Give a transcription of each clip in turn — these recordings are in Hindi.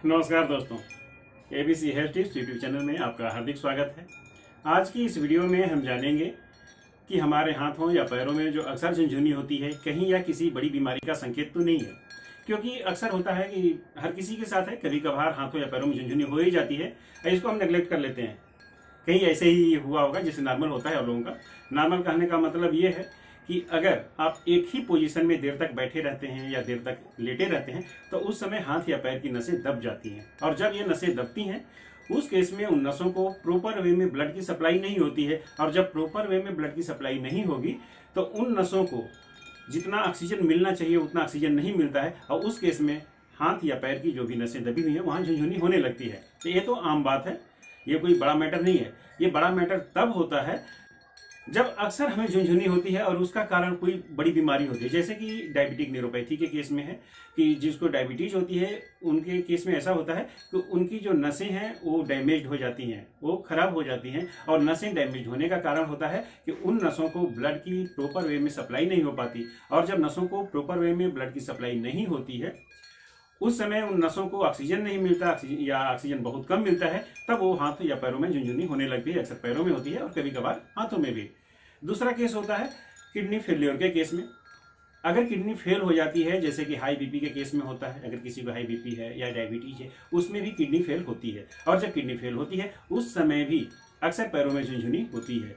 नमस्कार दोस्तों, ABC health tips YouTube channel में आपका हार्दिक स्वागत है। आज की इस वीडियो में हम जानेंगे कि हमारे हाथों या पैरों में जो अक्सर झुनझुनी होती है कहीं या किसी बड़ी बीमारी का संकेत तो नहीं है, क्योंकि अक्सर होता है कि हर किसी के साथ है, कभी कभार हाथों या पैरों में झुनझुनी हो ही जाती है। इसको हम नेग्लेक्ट कर लेते हैं, कहीं ऐसे ही हुआ होगा जैसे नॉर्मल होता है। और लोगों का नॉर्मल कहने का मतलब ये है कि अगर आप एक ही पोजीशन में देर तक बैठे रहते हैं या देर तक लेटे रहते हैं तो उस समय हाथ या पैर की नसें दब जाती हैं, और जब ये नसें दबती हैं उस केस में उन नसों को प्रॉपर वे में ब्लड की सप्लाई नहीं होती है, और जब प्रॉपर वे में ब्लड की सप्लाई नहीं होगी तो उन नसों को जितना ऑक्सीजन मिलना चाहिए उतना ऑक्सीजन नहीं मिलता है, और उस केस में हाथ या पैर की जो भी नसें दबी हुई हैं वहां झुनझुनी होने लगती है। तो ये तो आम बात है, ये कोई बड़ा मैटर नहीं है। ये बड़ा मैटर तब होता है जब अक्सर हमें झुनझुनी होती है और उसका कारण कोई बड़ी बीमारी होती है, जैसे कि डायबिटिक न्यूरोपैथी के केस में है कि जिसको डायबिटीज होती है उनके केस में ऐसा होता है कि उनकी जो नसें हैं वो डैमेज हो जाती हैं, वो खराब हो जाती हैं, और नसें डैमेज होने का कारण होता है कि उन नसों को ब्लड की प्रॉपर वे में सप्लाई नहीं हो पाती, और जब नसों को प्रॉपर वे में ब्लड की सप्लाई नहीं होती है उस समय उन नसों को ऑक्सीजन नहीं मिलता या ऑक्सीजन बहुत कम मिलता है, तब वो हाथ या पैरों में झुनझुनी होने लगती है। अक्सर पैरों में होती है और कभी कभार हाथों में भी। दूसरा केस होता है किडनी फेल्योर के केस में। अगर किडनी फेल हो जाती है, जैसे कि हाई बीपी के केस में होता है, अगर किसी को हाई बीपी है या डायबिटीज है उसमें भी किडनी फेल होती है, और जब किडनी फेल होती है उस समय भी अक्सर पैरों में झुनझुनी होती है।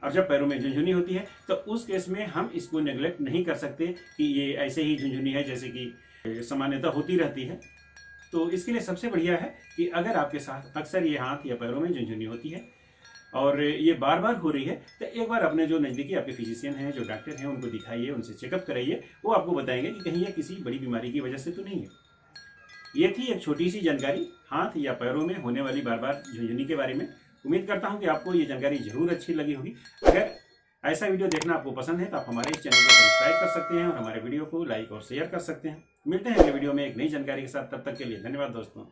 और जब पैरों में झुनझुनी होती है तो उस केस में हम इसको नेग्लेक्ट नहीं कर सकते कि ये ऐसे ही झुनझुनी है जैसे कि सामान्यतः होती रहती है। तो इसके लिए सबसे बढ़िया है कि अगर आपके साथ अक्सर ये हाथ या पैरों में झुनझुनी होती है और ये बार बार हो रही है तो एक बार अपने जो नज़दीकी आपके फिजिशियन हैं, जो डॉक्टर हैं, उनको दिखाइए, उनसे चेकअप कराइए। वो आपको बताएंगे कि कहीं ये किसी बड़ी बीमारी की वजह से तो नहीं है। ये थी एक छोटी सी जानकारी हाथ या पैरों में होने वाली बार बार झुनझुनी के बारे में। उम्मीद करता हूँ कि आपको ये जानकारी जरूर अच्छी लगी होगी। अगर ऐसा वीडियो देखना आपको पसंद है तो आप हमारे इस चैनल को सब्सक्राइब कर सकते हैं और हमारे वीडियो को लाइक और शेयर कर सकते हैं। मिलते हैं अगले वीडियो में एक नई जानकारी के साथ, तब तक के लिए धन्यवाद दोस्तों।